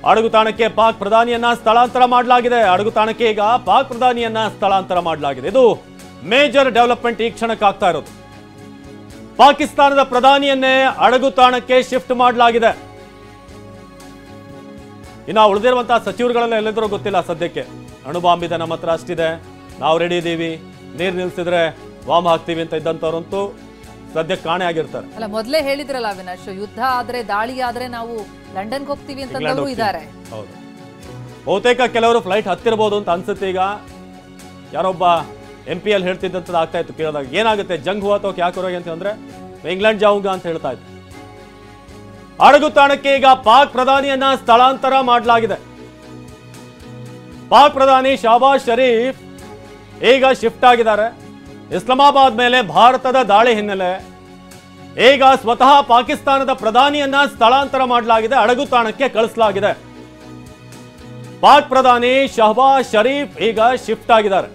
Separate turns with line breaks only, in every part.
ಅಡಗುತಾಣಕ್ಕೆ ಪಾಕ್ ಪ್ರಧಾನಿಯನ್ನ ಸ್ಥಳಾಂತರ ಮಾಡಲಾಗಿದೆ. ಅಡಗುತಾಣಕ್ಕೆ ಈಗ ಪಾಕ್ ಪ್ರಧಾನಿಯನ್ನ ಸ್ಥಳಾಂತರ ಮಾಡಲಾಗಿದೆ. ಇದು ಮೇಜರ್ ಡೆವಲಪ್ಮೆಂಟ್ ಈ ಕ್ಷಣಕ್ಕಾಗ್ತಾ ಇರೋದು. ಪಾಕಿಸ್ತಾನದ ಪ್ರಧಾನಿಯನ್ನೇ ಅಡಗುತಾಣಕ್ಕೆ ಶಿಫ್ಟ್ ಮಾಡಲಾಗಿದೆ. ಇನ್ನು ಉಳಿದಿರುವಂತಹ ಸಚಿವರುಗಳೆಲ್ಲ ಎಲ್ಲದರೂ ಗೊತ್ತಿಲ್ಲ ಸದ್ಯಕ್ಕೆ. ಅಣುಬಾಂಬ್ ನಮ್ಮ ಹತ್ರ ಅಷ್ಟಿದೆ, ನಾವು ರೆಡಿ ಇದ್ದೀವಿ, ನೀರು ನಿಲ್ಸಿದ್ರೆ ಬಾಂಬ್ ಹಾಕ್ತೀವಿ ಅಂತ ಇದ್ದಂಥವ್ರಂತೂ ಸದ್ಯಕ್ಕೆ ಕಾಣೆ ಆಗಿರ್ತಾರೆ.
ಅಲ್ಲ, ಮೊದಲೇ ಹೇಳಿದ್ರಲ್ಲ ಅವಿನಾಶ್, ಯುದ್ಧ ಆದ್ರೆ ದಾಳಿ ಆದ್ರೆ ನಾವು ಲಂಡನ್ಗೆ ಹೋಗ್ತೀವಿ ಅಂತಂದವರು ಇದ್ದಾರೆ.
ಹೌದು, ಬಹುತೇಕ ಕೆಲವರು ಫ್ಲೈಟ್ ಹತ್ತಿರಬಹುದು ಅಂತ ಅನ್ಸುತ್ತೆ. ಈಗ ಯಾರೊಬ್ಬ MP ಅಲ್ಲಿ ಹೇಳ್ತಿದ್ದಂಥದ್ದು ಆಗ್ತಾ ಇತ್ತು ಕೇಳಿದಾಗ, ಏನಾಗುತ್ತೆ ಜಂಗ್ ಹುವಾ ತೋ ಕ್ಯಾ ಕರೋಗೆ ಅಂತ ಅಂದ್ರೆ ಇಂಗ್ಲೆಂಡ್ ಜಾವುಂಗ ಅಂತ ಹೇಳ್ತಾ ಇತ್ತು. ಅಡಗುತಾಣಕ್ಕೆ ಈಗ ಪಾಕ್ ಪ್ರಧಾನಿಯನ್ನ ಸ್ಥಳಾಂತರ ಮಾಡಲಾಗಿದೆ. ಪಾಕ್ ಪ್ರಧಾನಿ ಶಹಬಾಜ್ ಶರೀಫ್ ಈಗ ಶಿಫ್ಟ್ ಆಗಿದ್ದಾರೆ. ಇಸ್ಲಾಮಾಬಾದ್ ಮೇಲೆ ಭಾರತದ ದಾಳಿ ಹಿನ್ನೆಲೆ ಈಗ ಸ್ವತಃ ಪಾಕಿಸ್ತಾನದ ಪ್ರಧಾನಿಯನ್ನ ಸ್ಥಳಾಂತರ ಮಾಡಲಾಗಿದೆ, ಅಡಗುತಾಣಕ್ಕೆ ಕಳಿಸಲಾಗಿದೆ. ಪಾಕ್ ಪ್ರಧಾನಿ ಶಹಬಾಜ್ ಶರೀಫ್ ಈಗ ಶಿಫ್ಟ್ ಆಗಿದ್ದಾರೆ.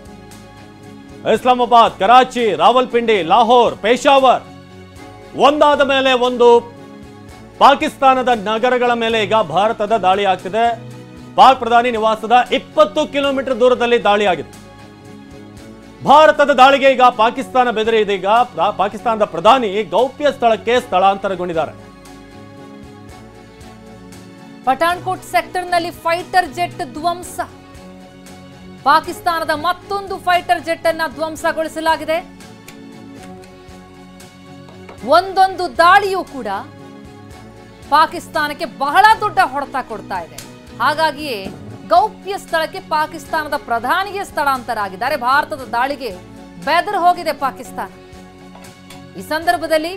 ಇಸ್ಲಾಮಾಬಾದ್, ಕರಾಚಿ, ರಾವಲ್ಪಿಂಡಿ, ಲಾಹೋರ್, ಪೇಶಾವರ್ ಒಂದಾದ ಮೇಲೆ ಒಂದು ಪಾಕಿಸ್ತಾನದ ನಗರಗಳ ಮೇಲೆ ಈಗ ಭಾರತದ ದಾಳಿ ಆಗ್ತಿದೆ. ಪಾಕ್ ಪ್ರಧಾನಿ ನಿವಾಸದ 20 ಕಿಲೋಮೀಟರ್ ದೂರದಲ್ಲಿ ದಾಳಿ ಆಗಿದೆ. ಭಾರತದ ದಾಳಿಗೆ ಈಗ ಪಾಕಿಸ್ತಾನ ಬೆದರಿ ಇದೀಗ ಪಾಕಿಸ್ತಾನದ ಪ್ರಧಾನಿ ಗೌಪ್ಯ ಸ್ಥಳಕ್ಕೆ ಸ್ಥಳಾಂತರಗೊಂಡಿದ್ದಾರೆ.
ಪಠಾಣ್ಕೋಟ್ ಸೆಕ್ಟರ್ನಲ್ಲಿ ಫೈಟರ್ ಜೆಟ್ ಧ್ವಂಸ. ಪಾಕಿಸ್ತಾನದ ಮತ್ತೊಂದು ಫೈಟರ್ ಜೆಟ್ ಅನ್ನ ಧ್ವಂಸಗೊಳಿಸಲಾಗಿದೆ. ಒಂದೊಂದು ದಾಳಿಯೂ ಕೂಡ ಪಾಕಿಸ್ತಾನಕ್ಕೆ ಬಹಳ ದೊಡ್ಡ ಹೊಡೆತ ಕೊಡ್ತಾ ಇದೆ. ಹಾಗಾಗಿಯೇ ಗೌಪ್ಯ ಸ್ಥಳಕ್ಕೆ ಪಾಕಿಸ್ತಾನದ ಪ್ರಧಾನಿಗೆ ಸ್ಥಳಾಂತರ ಆಗಿದ್ದಾರೆ. ಭಾರತದ ದಾಳಿಗೆ ಬೆದರಿ ಹೋಗಿದೆ ಪಾಕಿಸ್ತಾನ. ಈ ಸಂದರ್ಭದಲ್ಲಿ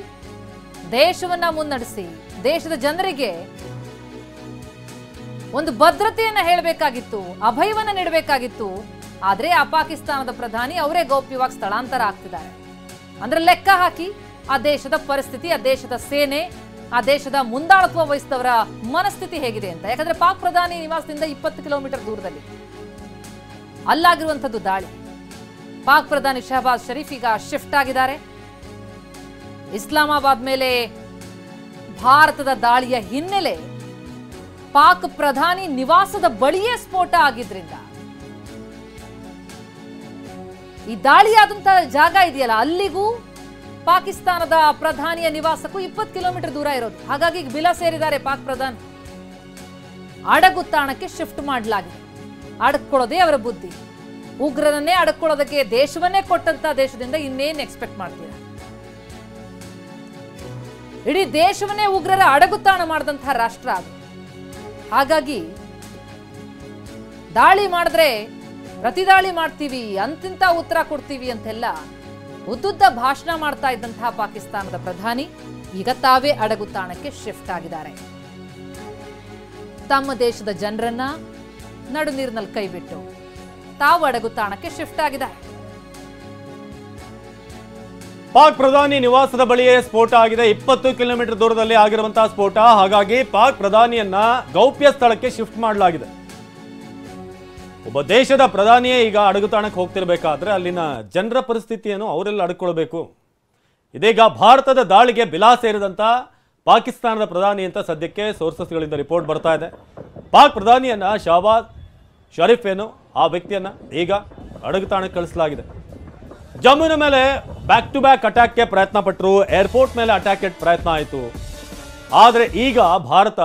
ದೇಶವನ್ನ ಮುನ್ನಡೆಸಿ ದೇಶದ ಜನರಿಗೆ ಒಂದು ಭದ್ರತೆಯನ್ನ ಹೇಳಬೇಕಾಗಿತ್ತು, ಅಭಯವನ್ನ ನೀಡಬೇಕಾಗಿತ್ತು. ಆದ್ರೆ ಆ ಪಾಕಿಸ್ತಾನದ ಪ್ರಧಾನಿ ಅವರೇ ಗೌಪ್ಯವಾಗಿ ಸ್ಥಳಾಂತರ ಆಗ್ತಿದ್ದಾರೆ. ಅಂದ್ರೆ ಲೆಕ್ಕ ಹಾಕಿ ಆ ದೇಶದ ಪರಿಸ್ಥಿತಿ, ಆ ದೇಶದ ಸೇನೆ, ಆ ದೇಶದ ಮುಂದಾಳತ್ವ ವಹಿಸಿದವರ ಮನಸ್ಥಿತಿ ಹೇಗಿದೆ ಅಂತ. ಯಾಕಂದ್ರೆ ಪಾಕ್ ಪ್ರಧಾನಿ ನಿವಾಸದಿಂದ 20 ಕಿಲೋಮೀಟರ್ ದೂರದಲ್ಲಿ ಅಲ್ಲಾಗಿರುವಂತದ್ದು ದಾಳಿ. ಪಾಕ್ ಪ್ರಧಾನಿ ಶಹಬಾಜ್ ಶರೀಫ್ ಈಗ ಶಿಫ್ಟ್ ಆಗಿದ್ದಾರೆ. ಇಸ್ಲಾಮಾಬಾದ್ ಮೇಲೆ ಭಾರತದ ದಾಳಿಯ ಹಿನ್ನೆಲೆ ಪಾಕ್ ಪ್ರಧಾನಿ ನಿವಾಸದ ಬಳಿಯೇ ಸ್ಫೋಟ ಆಗಿದ್ರಿಂದ ಈ ದಾಳಿಯಾದಂತಹ ಜಾಗ ಇದೆಯಲ್ಲ, ಅಲ್ಲಿಗೂ ಪಾಕಿಸ್ತಾನದ ಪ್ರಧಾನಿಯ ನಿವಾಸಕ್ಕೂ 20 ಕಿಲೋಮೀಟರ್ ದೂರ ಇರೋದು. ಹಾಗಾಗಿ ಬಿಲ ಸೇರಿದ್ದಾರೆ ಪಾಕ್ ಪ್ರಧಾನಿ. ಅಡಗುತಾಣಕ್ಕೆ ಶಿಫ್ಟ್ ಮಾಡಲಾಗಿದೆ. ಅಡಕೊಳ್ಳೋದೇ ಅವರ ಬುದ್ಧಿ. ಉಗ್ರರನ್ನೇ ಅಡಕೊಳ್ಳೋದಕ್ಕೆ ದೇಶವನ್ನೇ ಕೊಟ್ಟಂತ ದೇಶದಿಂದ ಇನ್ನೇನು ಎಕ್ಸ್ಪೆಕ್ಟ್ ಮಾಡ್ತೀರಾ? ಇಡೀ ದೇಶವನ್ನೇ ಉಗ್ರರ ಅಡಗುತಾಣ ಮಾಡಿದಂತಹ ರಾಷ್ಟ್ರ ಅದು. ಹಾಗಾಗಿ ದಾಳಿ ಮಾಡಿದ್ರೆ ಪ್ರತಿದಾಳಿ ಮಾಡ್ತೀವಿ, ಅಂತಿಂತ ಉತ್ತರ ಕೊಡ್ತೀವಿ ಅಂತೆಲ್ಲ ಉದ್ದುದ್ದ ಭಾಷಣ ಮಾಡ್ತಾ ಇದ್ದಂತಹ ಪಾಕಿಸ್ತಾನದ ಪ್ರಧಾನಿ ಈಗ ತಾವೇ ಅಡಗುತಾಣಕ್ಕೆ ಶಿಫ್ಟ್ ಆಗಿದ್ದಾರೆ. ತಮ್ಮ ದೇಶದ ಜನರನ್ನ ನಡು ನೀರಿನಲ್ಲಿ ಕೈಬಿಟ್ಟು ತಾವು ಅಡಗುತಾಣಕ್ಕೆ ಶಿಫ್ಟ್ ಆಗಿದ್ದಾರೆ.
ಪಾಕ್ ಪ್ರಧಾನಿ ನಿವಾಸದ ಬಳಿಯೇ ಸ್ಫೋಟ ಆಗಿದೆ. 20 ಕಿಲೋಮೀಟರ್ ದೂರದಲ್ಲಿ ಆಗಿರುವಂತಹ ಸ್ಫೋಟ. ಹಾಗಾಗಿ ಪಾಕ್ ಪ್ರಧಾನಿಯನ್ನ ಗೌಪ್ಯ ಸ್ಥಳಕ್ಕೆ ಶಿಫ್ಟ್ ಮಾಡಲಾಗಿದೆ. ಒಬ್ಬ ದೇಶದ ಪ್ರಧಾನಿಯೇ ಈಗ ಅಡಗುತಾಣಕ್ಕೆ ಹೋಗ್ತಿರ್ಬೇಕಾದ್ರೆ ಅಲ್ಲಿನ ಜನರ ಪರಿಸ್ಥಿತಿಯನ್ನು ಅವರೆಲ್ಲ ಅಡ್ಕೊಳ್ಬೇಕು. ಇದೀಗ ಭಾರತದ ದಾಳಿಗೆ ಬಿಲಾ ಸೇರಿದಂತ ಪಾಕಿಸ್ತಾನದ ಪ್ರಧಾನಿ ಅಂತ ಸದ್ಯಕ್ಕೆ ಸೋರ್ಸಸ್ಗಳಿಂದ ರಿಪೋರ್ಟ್ ಬರ್ತಾ ಇದೆ. ಪಾಕ್ ಪ್ರಧಾನಿಯನ್ನ ಶಹಬಾಜ್ ಶರೀಫ್ ಏನು ಆ ವ್ಯಕ್ತಿಯನ್ನ ಈಗ ಅಡಗುತಾಣಕ್ಕೆ ಕಳಿಸಲಾಗಿದೆ. ಜಮ್ಮುವಿನ ಮೇಲೆ ಬ್ಯಾಕ್ ಟು ಬ್ಯಾಕ್ ಅಟ್ಯಾಕ್ಗೆ ಪ್ರಯತ್ನ ಪಟ್ಟರು, ಏರ್ಪೋರ್ಟ್ ಮೇಲೆ ಅಟ್ಯಾಕ್ ಪ್ರಯತ್ನ ಆಯಿತು. ಆದರೆ ಈಗ ಭಾರತ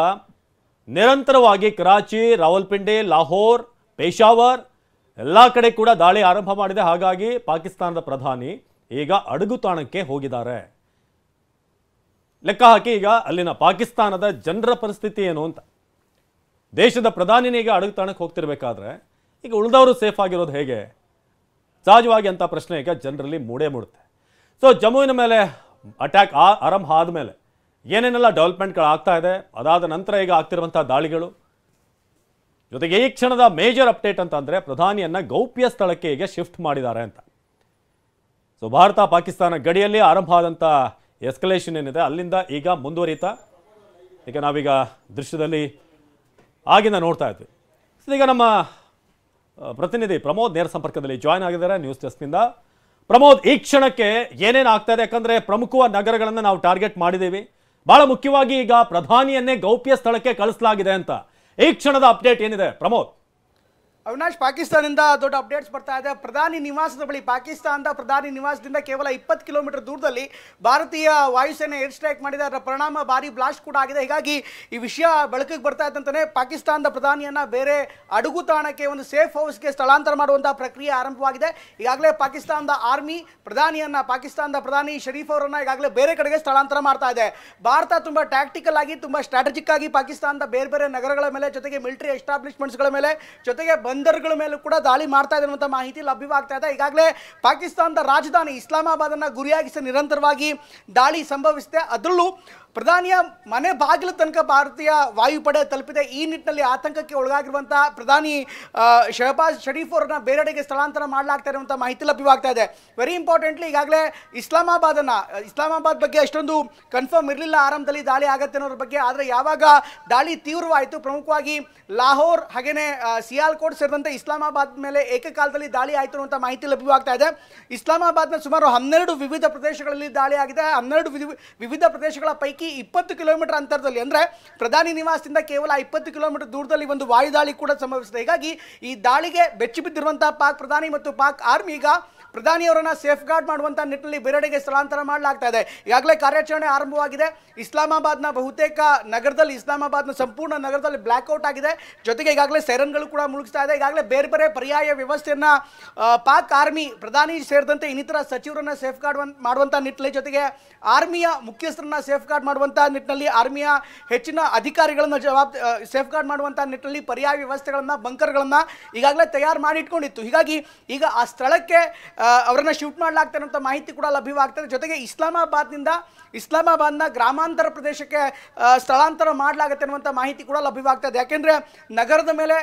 ನಿರಂತರವಾಗಿ ಕರಾಚಿ, ರಾವಲ್ಪಿಂಡಿ, ಲಾಹೋರ್, ಪೇಶಾವರ್ ಎಲ್ಲ ಕಡೆ ಕೂಡ ದಾಳಿ ಆರಂಭ ಮಾಡಿದೆ. ಹಾಗಾಗಿ ಪಾಕಿಸ್ತಾನದ ಪ್ರಧಾನಿ ಈಗ ಅಡಗುತಾಣಕ್ಕೆ ಹೋಗಿದ್ದಾರೆ. ಲೆಕ್ಕ ಹಾಕಿ ಈಗ ಅಲ್ಲಿನ ಪಾಕಿಸ್ತಾನದ ಜನರ ಪರಿಸ್ಥಿತಿ ಏನು ಅಂತ. ದೇಶದ ಪ್ರಧಾನಿನೇ ಈಗ ಅಡಗುತಾಣಕ್ಕೆ ಹೋಗ್ತಿರ್ಬೇಕಾದ್ರೆ ಈಗ ಉಳಿದವರು ಸೇಫ್ ಆಗಿರೋದು ಹೇಗೆ? ಸಹಜವಾಗಿ ಅಂತ ಪ್ರಶ್ನೆ ಈಗ ಜನರಲ್ಲಿ ಮೂಡುತ್ತೆ. ಸೊ ಜಮ್ಮುವಿನ ಮೇಲೆ ಅಟ್ಯಾಕ್ ಆರಂಭ ಆದಮೇಲೆ ಏನೇನೆಲ್ಲ ಡೆವಲಪ್ಮೆಂಟ್ಗಳು ಆಗ್ತಾ ಇದೆ, ಅದಾದ ನಂತರ ಈಗ ಆಗ್ತಿರುವಂತಹ ದಾಳಿಗಳು, ಜೊತೆಗೆ ಈ ಕ್ಷಣದ ಮೇಜರ್ ಅಪ್ಡೇಟ್ ಅಂತ ಅಂದ್ರೆ ಪ್ರಧಾನಿಯನ್ನ ಗೌಪ್ಯ ಸ್ಥಳಕ್ಕೆ ಈಗ ಶಿಫ್ಟ್ ಮಾಡಿದ್ದಾರೆ ಅಂತ. ಸೊ ಭಾರತ ಪಾಕಿಸ್ತಾನ ಗಡಿಯಲ್ಲಿ ಆರಂಭ ಆದಂಥ ಎಸ್ಕಲೇಷನ್ ಏನಿದೆ ಅಲ್ಲಿಂದ ಈಗ ಮುಂದುವರಿತಾ ಈಗ ನಾವೀಗ ದೃಶ್ಯದಲ್ಲಿ ಆಗಿಂದ ನೋಡ್ತಾ ಇದ್ವಿ. ಈಗ ನಮ್ಮ ಪ್ರತಿನಿಧಿ ಪ್ರಮೋದ್ ನೇರ ಸಂಪರ್ಕದಲ್ಲಿ ಜಾಯ್ನ್ ಆಗಿದ್ದಾರೆ ನ್ಯೂಸ್ ಡೆಸ್ಕ್ನಿಂದ. ಪ್ರಮೋದ್, ಈ ಕ್ಷಣಕ್ಕೆ ಏನೇನು ಆಗ್ತಾ ಇದೆ? ಯಾಕಂದ್ರೆ ಪ್ರಮುಖ ನಗರಗಳನ್ನು ನಾವು ಟಾರ್ಗೆಟ್ ಮಾಡಿದ್ದೀವಿ. ಬಹಳ ಮುಖ್ಯವಾಗಿ ಈಗ ಪ್ರಧಾನಿಯನ್ನೇ ಗೌಪ್ಯ ಸ್ಥಳಕ್ಕೆ ಕಳಿಸಲಾಗಿದೆ ಅಂತ. ಈ ಕ್ಷಣದ ಅಪ್ಡೇಟ್ ಏನಿದೆ ಪ್ರಮೋದ್?
ಅವಿನಾಶ್, ಪಾಕಿಸ್ತಾನದಿಂದ ದೊಡ್ಡ ಅಪ್ಡೇಟ್ಸ್ ಬರ್ತಾ ಇದೆ. ಪ್ರಧಾನಿ ನಿವಾಸದ ಬಳಿ, ಪಾಕಿಸ್ತಾನದ ಪ್ರಧಾನಿ ನಿವಾಸದಿಂದ ಕೇವಲ 20 ಕಿಲೋಮೀಟರ್ ದೂರದಲ್ಲಿ ಭಾರತೀಯ ವಾಯುಸೇನೆ ಏರ್ ಸ್ಟ್ರೈಕ್ ಮಾಡಿದೆ. ಅದರ ಪರಿಣಾಮ ಭಾರಿ ಬ್ಲಾಸ್ಟ್ ಕೂಡ ಆಗಿದೆ. ಹೀಗಾಗಿ ಈ ವಿಷಯ ಬೆಳಕಿಗೆ ಬರ್ತಾ ಇದ್ದಂತಾನೆ ಪಾಕಿಸ್ತಾನದ ಪ್ರಧಾನಿಯನ್ನ ಬೇರೆ ಅಡುಗು ತಾಣಕ್ಕೆ, ಒಂದು ಸೇಫ್ ಹೌಸ್ಗೆ ಸ್ಥಳಾಂತರ ಮಾಡುವಂತಹ ಪ್ರಕ್ರಿಯೆ ಆರಂಭವಾಗಿದೆ. ಈಗಾಗಲೇ ಪಾಕಿಸ್ತಾನದ ಆರ್ಮಿ ಪಾಕಿಸ್ತಾನದ ಪ್ರಧಾನಿ ಶರೀಫ್ ಅವರನ್ನ ಈಗಾಗಲೇ ಬೇರೆ ಕಡೆಗೆ ಸ್ಥಳಾಂತರ ಮಾಡ್ತಾ ಇದೆ. ಭಾರತ ತುಂಬಾ ಟ್ಯಾಕ್ಟಿಕಲ್ ಆಗಿ, ತುಂಬಾ ಸ್ಟ್ರಾಟಜಿಕ್ ಆಗಿ ಪಾಕಿಸ್ತಾನದ ಬೇರೆ ಬೇರೆ ನಗರಗಳ ಮೇಲೆ, ಜೊತೆಗೆ ಮಿಲಿಟರಿ ಎಸ್ಟಾಬ್ಲಿಷ್ಮೆಂಟ್ಸ್ಗಳ ಮೇಲೆ, ಜೊತೆಗೆ ಬಂದರುಗಳ ಮೇಲೂ ಕೂಡ ದಾಳಿ ಮಾಡ್ತಾ ಇದೆ ಅನ್ನುವಂಥ ಮಾಹಿತಿ ಲಭ್ಯವಾಗ್ತಾ ಇದೆ. ಈಗಾಗಲೇ ಪಾಕಿಸ್ತಾನದ ರಾಜಧಾನಿ ಇಸ್ಲಾಮಾಬಾದನ್ನು ಗುರಿಯಾಗಿಸಿ ನಿರಂತರವಾಗಿ ದಾಳಿ ಸಂಭವಿಸಿದೆ. ಅದರಲ್ಲೂ ಪ್ರಧಾನಿಯ ಮನೆ ಬಾಗಿಲು ತನಕ ಭಾರತೀಯ ವಾಯುಪಡೆ ತಲುಪಿದೆ. ಈ ನಿಟ್ಟಿನಲ್ಲಿ ಆತಂಕಕ್ಕೆ ಒಳಗಾಗಿರುವಂತಹ ಪ್ರಧಾನಿ ಶಹಬಾಜ್ ಶರೀಫ್ ಅವರನ್ನ ಬೇರೆಡೆಗೆ ಸ್ಥಳಾಂತರ ಮಾಡಲಾಗ್ತಾ ಇರುವಂತಹ ಮಾಹಿತಿ ಲಭ್ಯವಾಗ್ತಾ ಇದೆ. ವೆರಿ ಇಂಪಾರ್ಟೆಂಟ್ಲಿ, ಈಗಾಗಲೇ ಇಸ್ಲಾಮಾಬಾದ್ ಬಗ್ಗೆ ಅಷ್ಟೊಂದು ಕನ್ಫರ್ಮ್ ಇರಲಿಲ್ಲ ಆರಂಭದಲ್ಲಿ ದಾಳಿ ಆಗತ್ತೆ ಅನ್ನೋದ್ರ ಬಗ್ಗೆ. ಆದರೆ ಯಾವಾಗ ದಾಳಿ ತೀವ್ರವಾಯಿತು, ಪ್ರಮುಖವಾಗಿ ಲಾಹೋರ್ ಹಾಗೇನೆ ಸಿಯಾಲ್ಕೋಟ್ ಸೇರಿದಂತೆ ಇಸ್ಲಾಮಾಬಾದ್ ಮೇಲೆ ಏಕಕಾಲದಲ್ಲಿ ದಾಳಿ ಆಯಿತು ಅನ್ನುವಂಥ ಮಾಹಿತಿ ಲಭ್ಯವಾಗ್ತಾ ಇದೆ. ಇಸ್ಲಾಮಾಬಾದ್ನ ಸುಮಾರು 12 ವಿವಿಧ ಪ್ರದೇಶಗಳಲ್ಲಿ ದಾಳಿ ಆಗಿದೆ. 12 ವಿವಿಧ ಪ್ರದೇಶಗಳ ಪೈಕಿ 20 ಕಿಲೋಮೀಟರ್ ಅಂತರದಲ್ಲಿ, ಅಂದ್ರೆ ಪ್ರಧಾನಿ ನಿವಾಸದಿಂದ ಕೇವಲ 20 ಕಿಲೋಮೀಟರ್ ದೂರದಲ್ಲಿ ಒಂದು ವಾಯುದಾಳಿ ಕೂಡ ಸಂಭವಿಸಿದೆ. ಹೀಗಾಗಿ ಈ ದಾಳಿಗೆ ಬೆಚ್ಚಿ ಬಿದ್ದಿರುವಂತಹ ಪಾಕ್ ಪ್ರಧಾನಿ ಮತ್ತು ಪಾಕ್ ಆರ್ಮಿ ಈಗ ಪ್ರಧಾನಿಯವರನ್ನ ಸೇಫ್ ಗಾರ್ಡ್ ಮಾಡುವಂತಹ ನಿಟ್ಟಿನಲ್ಲಿ ಬೇರೆಡೆಗೆ ಸ್ಥಳಾಂತರ ಮಾಡಲಾಗ್ತಾ ಇದೆ. ಈಗಾಗಲೇ ಕಾರ್ಯಾಚರಣೆ ಆರಂಭವಾಗಿದೆ. ಇಸ್ಲಾಮಾಬಾದ್ನ ಬಹುತೇಕ ನಗರದಲ್ಲಿ, ಇಸ್ಲಾಮಾಬಾದ್ನ ಸಂಪೂರ್ಣ ನಗರದಲ್ಲಿ ಬ್ಲ್ಯಾಕ್ಔಟ್ ಆಗಿದೆ. ಜೊತೆಗೆ ಈಗಾಗಲೇ ಸೈರನ್ಗಳು ಕೂಡ ಮುಳುಗಿಸ್ತಾ ಇದೆ. ಈಗಾಗಲೇ ಬೇರೆ ಬೇರೆ ಪರ್ಯಾಯ ವ್ಯವಸ್ಥೆಯನ್ನ ಪಾಕ್ ಆರ್ಮಿ, ಪ್ರಧಾನಿ ಸೇರಿದಂತೆ ಇನ್ನಿತರ ಸಚಿವರನ್ನ ಸೇಫ್ ಗಾರ್ಡ್ ಮಾಡುವಂತಹ ನಿಟ್ಟಿನಲ್ಲಿ, ಜೊತೆಗೆ ಆರ್ಮಿಯ ಮುಖ್ಯಸ್ಥರನ್ನ ಸೇಫ್ ಗಾರ್ಡ್ ಮಾಡುವಂತಹ ನಿಟ್ಟಿನಲ್ಲಿ, ಆರ್ಮಿಯ ಹೆಚ್ಚಿನ ಅಧಿಕಾರಿಗಳನ್ನ ಸೇಫ್ ಗಾರ್ಡ್ ಮಾಡುವಂತಹ ನಿಟ್ಟಿನಲ್ಲಿ ಪರ್ಯಾಯ ವ್ಯವಸ್ಥೆಗಳನ್ನ, ಬಂಕರ್ಗಳನ್ನ ಈಗಾಗಲೇ ತಯಾರು ಮಾಡಿ ಇಟ್ಕೊಂಡಿತ್ತು. ಹೀಗಾಗಿ ಈಗ ಆ ಸ್ಥಳಕ್ಕೆ ಅವರನ್ನ ಶಿಫ್ಟ್ ಮಾಡಲಾಗ್ತಾ ಇರುವಂಥ ಮಾಹಿತಿ ಕೂಡ ಲಭ್ಯವಾಗ್ತದೆ. ಜೊತೆಗೆ ಇಸ್ಲಾಮಾಬಾದ್ನ ಗ್ರಾಮಾಂತರ ಪ್ರದೇಶಕ್ಕೆ ಸ್ಥಳಾಂತರ ಮಾಡಲಾಗುತ್ತೆ ಅನ್ನುವಂಥ ಮಾಹಿತಿ ಕೂಡ ಲಭ್ಯವಾಗ್ತದೆ. ಯಾಕೆಂದ್ರೆ ನಗರದ ಮೇಲೆ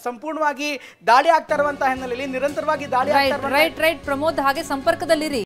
ಸಂಪೂರ್ಣವಾಗಿ ದಾಳಿ ಆಗ್ತಾ ಇರುವಂತಹ ಹಿನ್ನೆಲೆಯಲ್ಲಿ ನಿರಂತರವಾಗಿ ದಾಳಿ ಆಗ್ತಾ
ರೈಟ್ ಪ್ರಮೋದ್, ಹಾಗೆ ಸಂಪರ್ಕದಲ್ಲಿರಿ.